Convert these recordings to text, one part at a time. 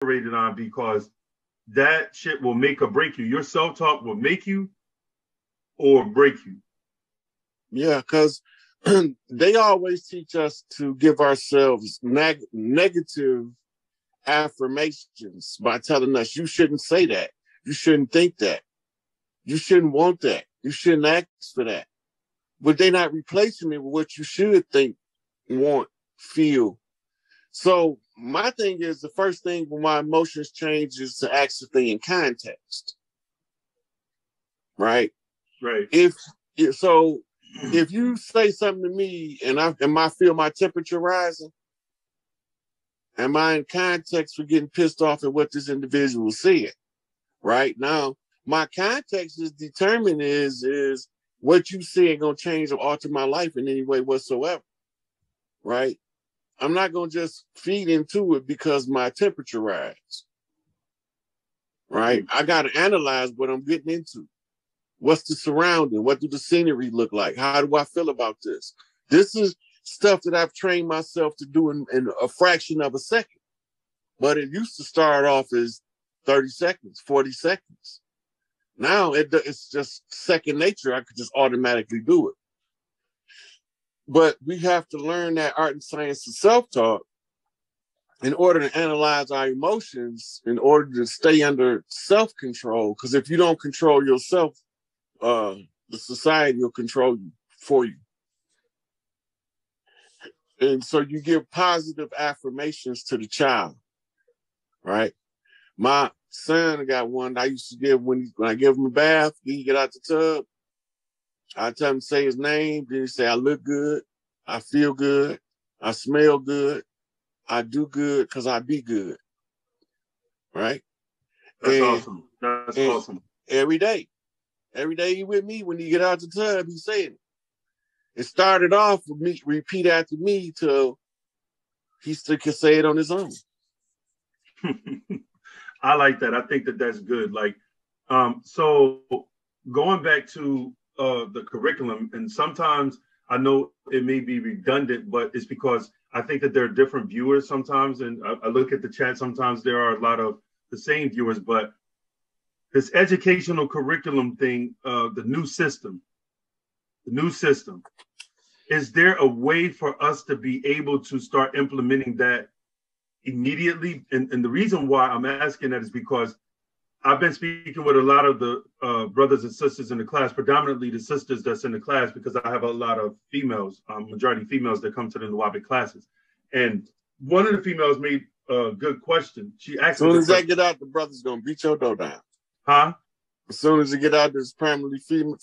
operated on, because that shit will make or break you. Your self-talk will make you or break you. Yeah, because they always teach us to give ourselves negative affirmations by telling us you shouldn't say that, you shouldn't think that, you shouldn't want that, you shouldn't ask for that. But they're not replacing it with what you should think, want, feel. So my thing is, the first thing when my emotions change is to ask the thing in context. Right? Right. If you say something to me and I feel my temperature rising, am I in context for getting pissed off at what this individual said? Right? Now, my context is determined is what you say ain't gonna change or alter my life in any way whatsoever. Right? I'm not gonna just feed into it because my temperature rises. Right? I gotta analyze what I'm getting into. What's the surrounding? What do the scenery look like? How do I feel about this? This is stuff that I've trained myself to do in a fraction of a second. But it used to start off as 30 seconds, 40 seconds. Now it's just second nature. I could just automatically do it. But we have to learn that art and science of self-talk in order to analyze our emotions, in order to stay under self-control. Because if you don't control yourself, the society will control you for you. And so you give positive affirmations to the child, right? My son got one I used to give when I give him a bath, he get out the tub. I tell him to say his name, then he say, I look good, I feel good, I smell good, I do good because I be good, right? That's awesome. That's awesome. Every day he with me, when he get out the tub, he saying it. It started off with me, repeat after me till he still can say it on his own. I like that. I think that's good. Like, so going back to the curriculum, and sometimes I know it may be redundant, but it's because I think that there are different viewers sometimes. And I look at the chat, sometimes there are a lot of the same viewers, but this educational curriculum thing, the new system, is there a way for us to be able to start implementing that immediately? And the reason why I'm asking that is because I've been speaking with a lot of the brothers and sisters in the class, predominantly the sisters that's in the class, because I have a lot of females, majority females that come to the NEGPIFOR classes. And one of the females made a good question. She asked, as soon as they get out, the brother's going to beat your door down. Huh? As soon as you get out, there's primarily females.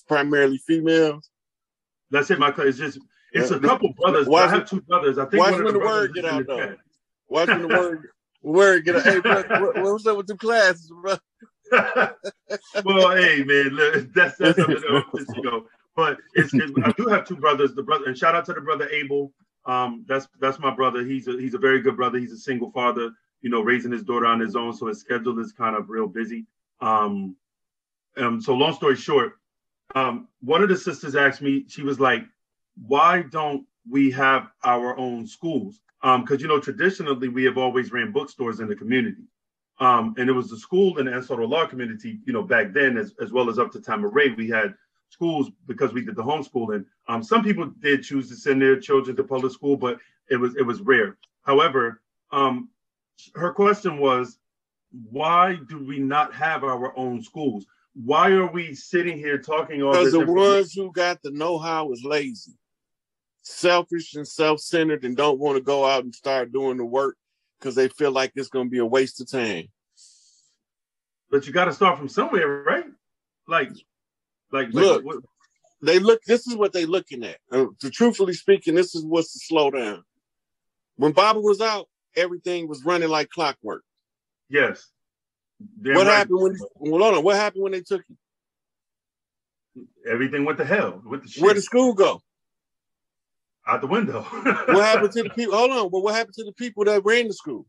That's it, it's a couple brothers. I have two brothers. I think watch one of when the word brothers get out, though. Chat. Watch when the word get out. Hey, bro, what's up with the classes, bro? Well, hey, man, look, that's something else, But I do have two brothers. And shout out to the brother Abel. That's my brother. He's a very good brother. He's a single father, raising his daughter on his own. So his schedule is kind of real busy. So long story short, one of the sisters asked me, she was like, why don't we have our own schools? Because, traditionally we have always ran bookstores in the community. And it was the school in the Ansar Law community, back then, as well as up to time of Ray, we had schools because we did the homeschooling. Some people did choose to send their children to public school, but it was rare. However, her question was, why do we not have our own schools? Why are we sitting here talking all this? Because the ones who got the know-how is lazy, selfish and self-centered, and don't want to go out and start doing the work because they feel like it's going to be a waste of time. But you got to start from somewhere, right? Look, this is what they're looking at. Truthfully speaking, this is what's the slowdown. When Baba was out, everything was running like clockwork. Yes. What happened when they took you? Everything went to hell. With the shit. Where did school go? Out the window. What happened to the people? Hold on. But what happened to the people that ran the school?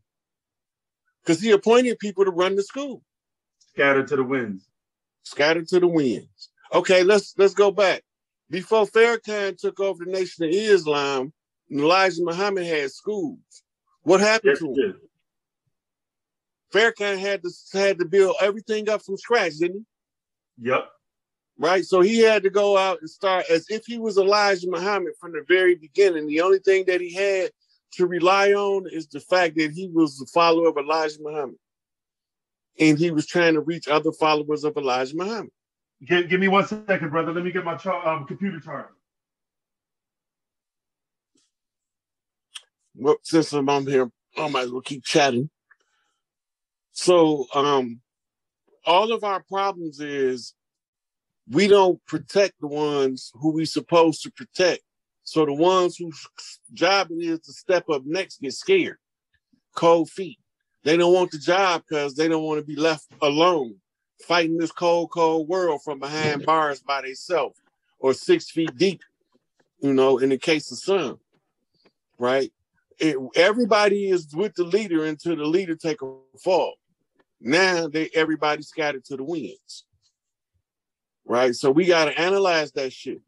Because he appointed people to run the school. Scattered to the winds. Okay, let's go back. Before Farrakhan took over the Nation of Islam, Elijah Muhammad had schools. What happened to him? Farrakhan had to build everything up from scratch, didn't he? Yep. Right? So he had to go out and start as if he was Elijah Muhammad from the very beginning. The only thing that he had to rely on is the fact that he was the follower of Elijah Muhammad. And he was trying to reach other followers of Elijah Muhammad. Give me 1 second, brother. Let me get my computer charged. Well, since I'm on here, I might as well keep chatting. So all of our problems is we don't protect the ones who we supposed to protect. So the ones whose job it is to step up next get scared, cold feet. They don't want the job because they don't want to be left alone, fighting this cold, cold world from behind bars by themselves or 6 feet deep, in the case of some, right? Everybody is with the leader until the leader take a fall. Now everybody scattered to the winds, right? So we got to analyze that shit.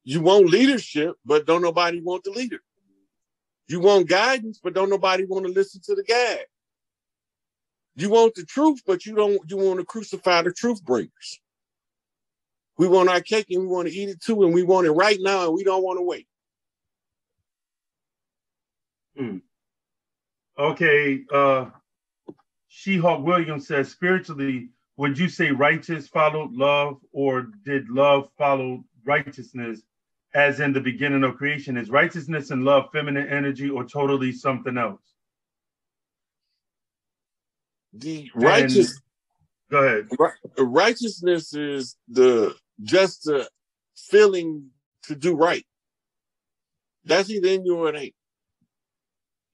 You want leadership, but don't nobody want the leader. You want guidance, but don't nobody want to listen to the guide. You want the truth, but you want to crucify the truth bringers. We want our cake and we want to eat it too, and we want it right now, and we don't want to wait. Okay. She-Hawk Williams says, spiritually, would you say righteous followed love, or did love follow righteousness as in the beginning of creation? Is righteousness and love feminine energy or totally something else? The go ahead. Righteousness is just the feeling to do right. That's either in you or it ain't.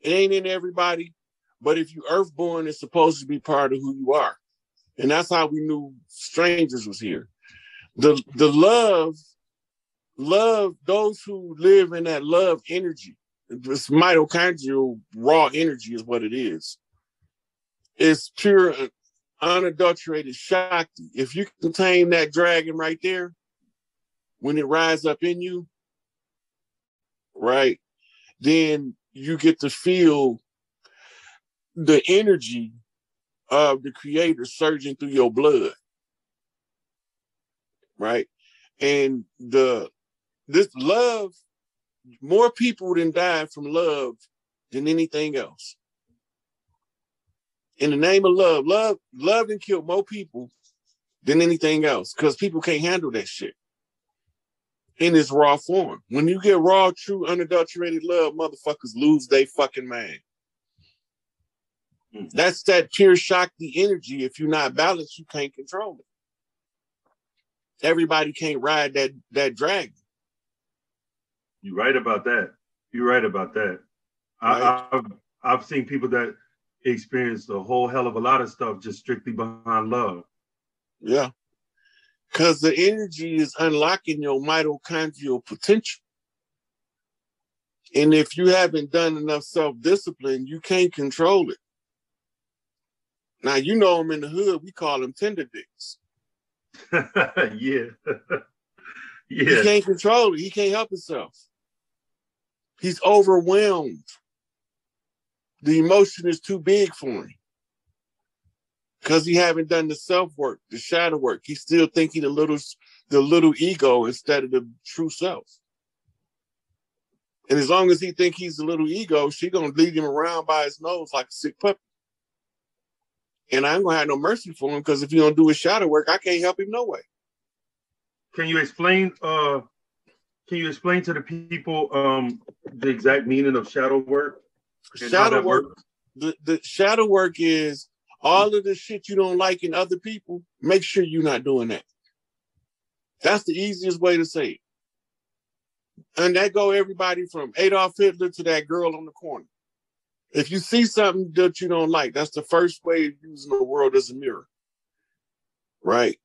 It ain't in everybody, but if you earthborn, it's supposed to be part of who you are. And that's how we knew strangers was here. The love, those who live in that love energy, this mitochondrial raw energy is what it is. It's pure, unadulterated Shakti. If you can tame that dragon right there, when it rises up in you, right, then you get to feel the energy of the creator surging through your blood, right? And this love, more people than died from love than anything else. In the name of love done killed more people than anything else because people can't handle that shit in its raw form. When you get raw, true, unadulterated love, motherfuckers lose their fucking mind. That's that pure Shakti energy. If you're not balanced, you can't control it. Everybody can't ride that dragon. You're right about that. Right. I've seen people that experience a whole hell of a lot of stuff just strictly behind love. Yeah. Because the energy is unlocking your mitochondrial potential. And if you haven't done enough self-discipline, you can't control it. Now, you know them in the hood, we call them tender dicks. Yeah. He can't control it. He can't help himself. He's overwhelmed. The emotion is too big for him. Because he haven't done the self-work, the shadow work. He's still thinking the little ego instead of the true self. And as long as he think he's a little ego, she gonna lead him around by his nose like a sick puppy. And I ain't gonna have no mercy for him because if he don't do his shadow work, I can't help him no way. Can you explain to the people the exact meaning of shadow work? Shadow work. The shadow work is all of the shit you don't like in other people. Make sure you're not doing that. That's the easiest way to say it. And that go everybody from Adolf Hitler to that girl on the corner. If you see something that you don't like, that's the first way of using the world as a mirror, right?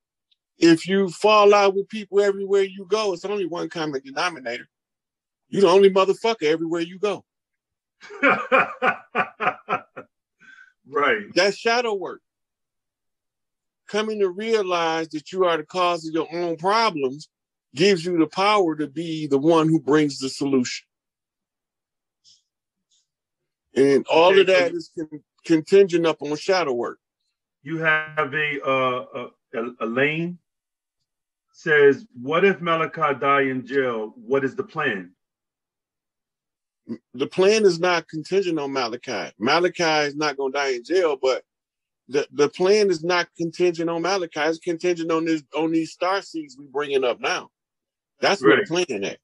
If you fall out with people everywhere you go, it's only one common denominator. You're the only motherfucker everywhere you go. Right. That's shadow work. Coming to realize that you are the cause of your own problems gives you the power to be the one who brings the solution. And all of that is contingent upon shadow work. you have a lane says, what if Malachi die in jail? What is the plan? The plan is not contingent on Malachi. Malachi is not going to die in jail, but the plan is not contingent on Malachi. It's contingent on these star seeds we bringing up now. That's where the plan at.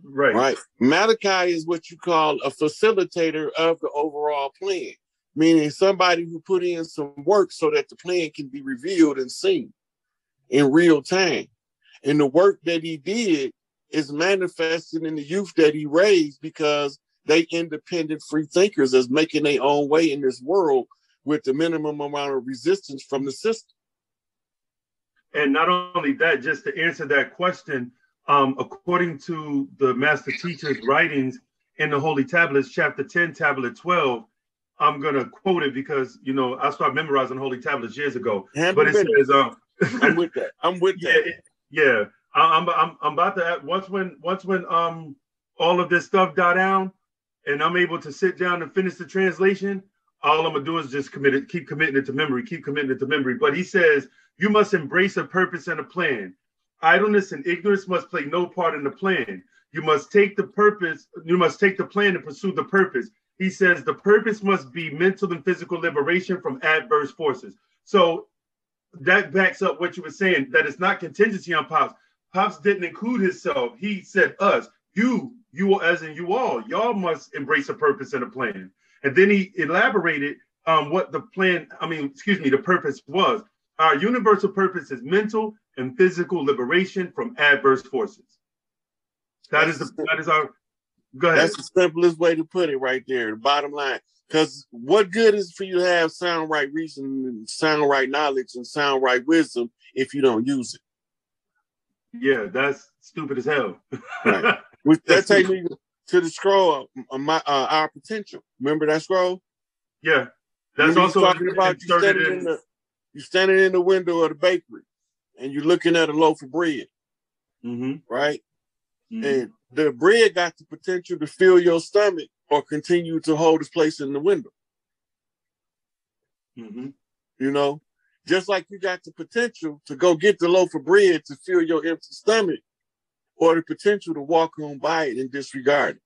Right. Malachi is what you call a facilitator of the overall plan, meaning somebody who put in some work so that the plan can be revealed and seen in real time. And the work that he did is manifested in the youth that he raised because they independent free thinkers that's making their own way in this world with the minimum amount of resistance from the system. And not only that, just to answer that question, according to the master teacher's writings in the Holy Tablets, chapter 10, tablet 12, I'm going to quote it because, you know, I started memorizing Holy Tablets years ago. But it says, I'm with that. I'm with that. Yeah. I'm about to, once when all of this stuff die down and I'm able to sit down and finish the translation, all I'm going to do is just keep committing it to memory. But he says, you must embrace a purpose and a plan. Idleness and ignorance must play no part in the plan. You must take the plan and pursue the purpose. He says the purpose must be mental and physical liberation from adverse forces. So that backs up what you were saying, that it's not contingency on Pops. Pops didn't include himself. He said us, you as in you all, y'all must embrace a purpose and a plan. And then he elaborated what the purpose was. Our universal purpose is mental and physical liberation from adverse forces. That is our, go ahead. That's the simplest way to put it right there, the bottom line. Because what good is for you to have sound right reason and sound right knowledge and sound right wisdom if you don't use it? Yeah, that's stupid as hell. Right. That takes me to the scroll, our potential. Remember that scroll? Yeah. That's also talking about you standing in the window of the bakery and you're looking at a loaf of bread. Mm-hmm. Right? Mm-hmm. And the bread got the potential to fill your stomach or continue to hold its place in the window. Mm-hmm. You know, just like you got the potential to go get the loaf of bread to fill your empty stomach, or the potential to walk on by it and disregard it.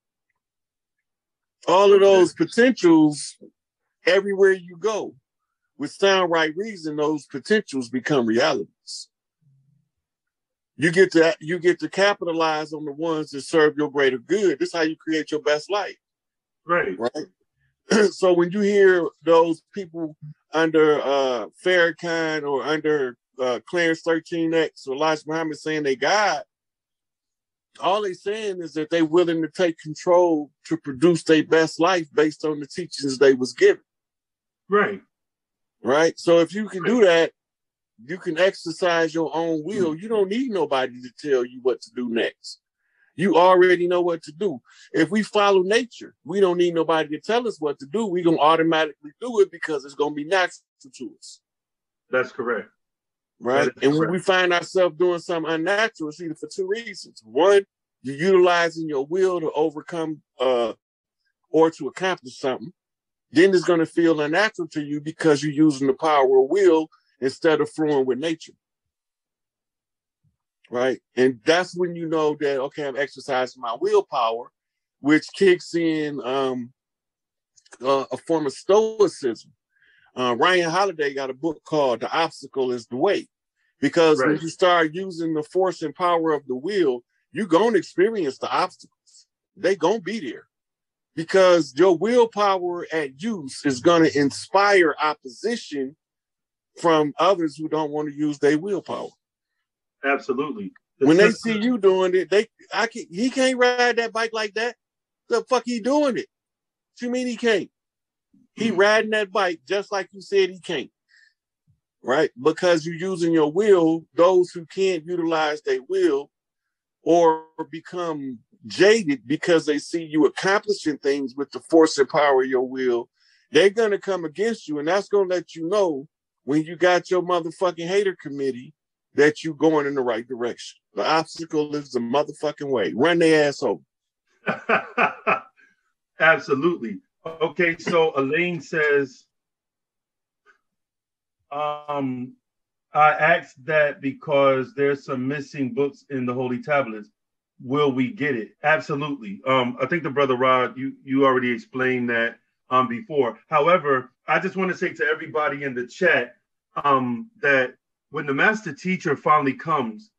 All of those potentials, everywhere you go, with sound right reason, those potentials become realities. You get to capitalize on the ones that serve your greater good. This is how you create your best life. Right. So when you hear those people under Farrakhan or under Clarence 13X or Elijah Muhammad saying they God, all they're saying is that they're willing to take control to produce their best life based on the teachings they was given. Right. So if you can do that, you can exercise your own will. You don't need nobody to tell you what to do next. You already know what to do. If we follow nature, we don't need nobody to tell us what to do. We're going to automatically do it because it's going to be natural to us. That's correct. Right? And when we find ourselves doing something unnatural, it's either for two reasons. One, you're utilizing your will to overcome or to accomplish something. Then it's going to feel unnatural to you because you're using the power of will instead of flowing with nature. Right? And that's when you know that, okay, I'm exercising my willpower, which kicks in a form of stoicism. Ryan Holiday got a book called The Obstacle is the Way. Because when you start using the force and power of the will, you're going to experience the obstacles. They're going to be there. Because your willpower at use is going to inspire opposition from others who don't want to use their willpower. Absolutely. When they see you doing it, he can't ride that bike like that. The fuck he doing it? What you mean he can't? He riding that bike just like you said he can't. Right? Because you're using your will, those who can't utilize their will or become jaded because they see you accomplishing things with the force and power of your will, they're going to come against you. And that's going to let you know when you got your motherfucking hater committee that you're going in the right direction. The obstacle is the motherfucking way. Run their ass over. Absolutely. Okay, so Elaine says, I asked that because there's some missing books in the Holy Tablets. Will we get it? Absolutely. I think the brother Rod, you already explained that before. However, I just want to say to everybody in the chat that when the master teacher finally comes,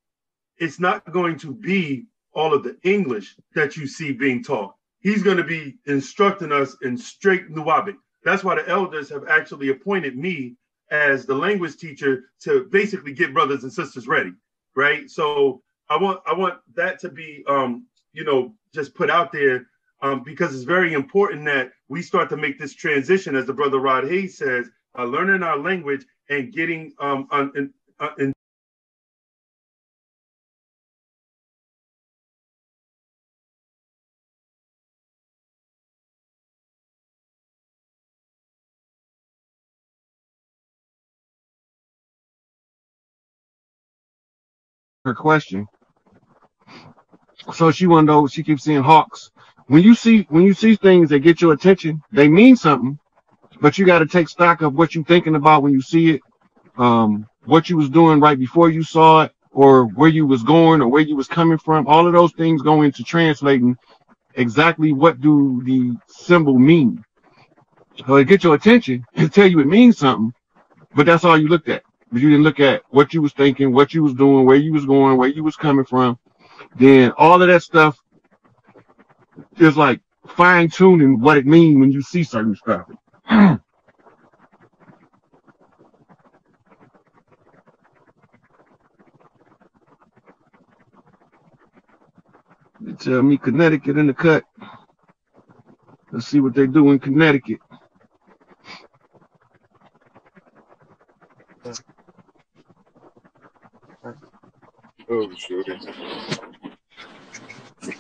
it's not going to be all of the English that you see being taught. He's going to be instructing us in straight Nuwabic. That's why the elders have actually appointed me as the language teacher to basically get brothers and sisters ready, right? So I want that to be, just put out there because it's very important that we start to make this transition, as the brother Rod Hayes says, learning our language and getting in her question. So she wanna know, she keeps saying hawks. When you see things that get your attention, they mean something, but you got to take stock of what you're thinking about when you see it, what you was doing right before you saw it, or where you was going or where you was coming from. All of those things go into translating exactly what do the symbol mean. So it gets your attention, it tell you it means something, but that's all you looked at. But you didn't look at what you was thinking, what you was doing, where you was going, where you was coming from. Then all of that stuff is like fine-tuning what it means when you see certain stuff. They tell me Connecticut in the cut. Let's see what they do in Connecticut. Oh, sure.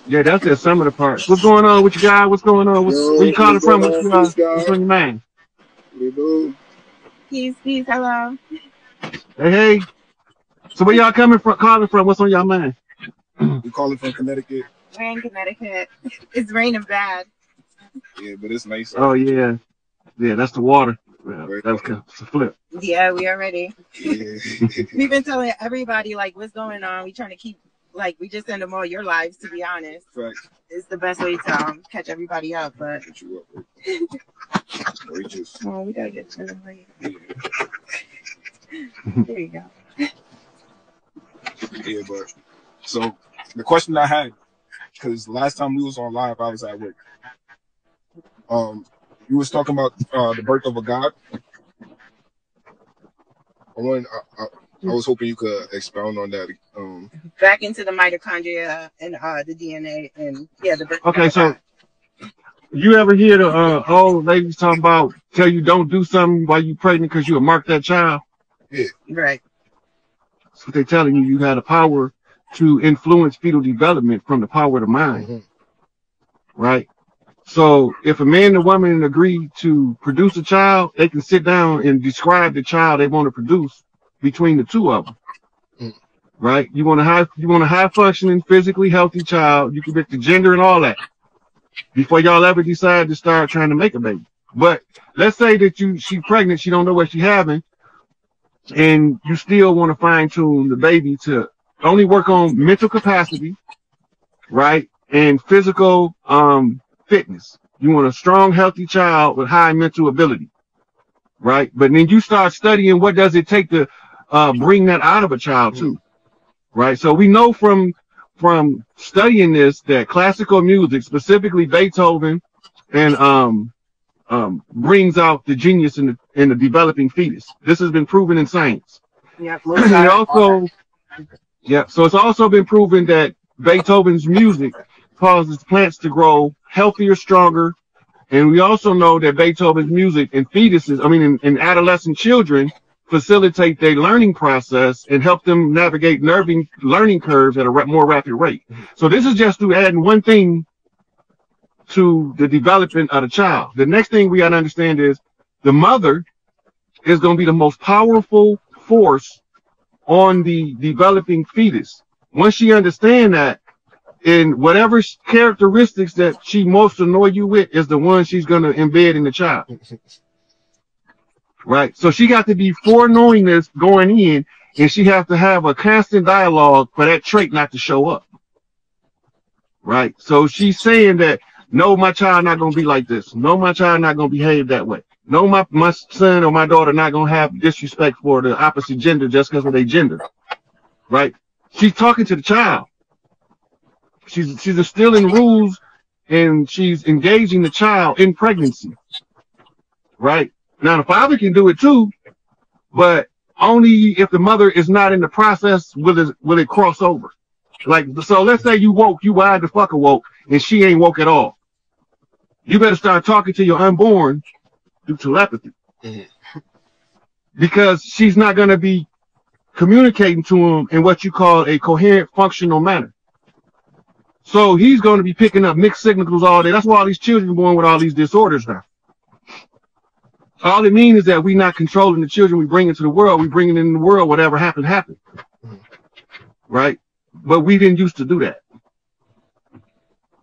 Yeah, that's just some of the parts. What's going on with you guys? What's going on? Where you calling from? What's on your mind? Peace, hello. Hey. So where y'all calling from? What's on y'all mind? We calling from Connecticut. We're in Connecticut. It's raining bad. Yeah, but it's nice. Oh, yeah. Yeah, that's the water. Yeah, that's a flip. Yeah, we are ready. Yeah. We've been telling everybody, like, what's going on. We trying to keep, like, we just send them all your lives, to be honest. Right. It's the best way to catch everybody up, but... Catch you up, right? Oh, we gotta get to the late. Yeah. There you go. Yeah, but... So, the question I had, because last time we was on live, I was at work. You was talking about the birth of a god. I was hoping you could expound on that. Back into the mitochondria and the DNA and yeah, the birth. Okay, so you ever hear the old ladies talking about tell you don't do something while you pregnant because you'll mark that child? Yeah. Right. That's what they're telling you. You had the power to influence fetal development from the power of the mind. Mm-hmm. Right? So if a man and a woman agree to produce a child, they can sit down and describe the child they want to produce between the two of them. Mm. Right? You want a high functioning, physically healthy child. You can pick the gender and all that before y'all ever decide to start trying to make a baby. But let's say that she's pregnant, she don't know what she's having, and you still want to fine tune the baby to only work on mental capacity, right? And physical fitness. You want a strong, healthy child with high mental ability, right? But then you start studying what does it take to bring that out of a child too, right? So we know from studying this that classical music, specifically Beethoven, and brings out the genius in the developing fetus. This has been proven in science. Yeah. So it's also been proven that Beethoven's music causes plants to grow healthier, stronger. And we also know that Beethoven's music in fetuses, in adolescent children, facilitate their learning process and help them navigate learning curves at a more rapid rate. So this is just through adding one thing to the development of the child. The next thing we got to understand is the mother is going to be the most powerful force on the developing fetus. Once she understands that, and whatever characteristics that she most annoy you with is the one she's going to embed in the child. right? So she got to be foreknowing this going in, and she has to have a constant dialogue for that trait not to show up, right? So she's saying that, no, my child not going to be like this. No, my child not going to behave that way. No, my son or my daughter not going to have disrespect for the opposite gender just because of their gender, right? She's talking to the child. She's instilling rules, and she's engaging the child in pregnancy, right? Now, the father can do it too, but only if the mother is not in the process will it cross over. Like, so let's say you woke, you wide the fuck awoke, and she ain't woke at all. You better start talking to your unborn through telepathy. Because she's not going to be communicating to him in what you call a coherent functional manner. So he's going to be picking up mixed signals all day. That's why all these children are born with all these disorders now. All it means is that we're not controlling the children we bring into the world. We bring it in the world, whatever happened. Right? But we didn't used to do that.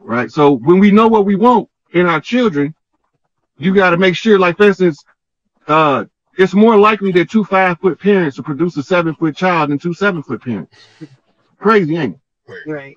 Right? So when we know what we want in our children, you got to make sure, like, for instance, it's more likely that 2 5-foot parents will produce a 7-foot child than 2 7-foot parents. Crazy, ain't it? Right.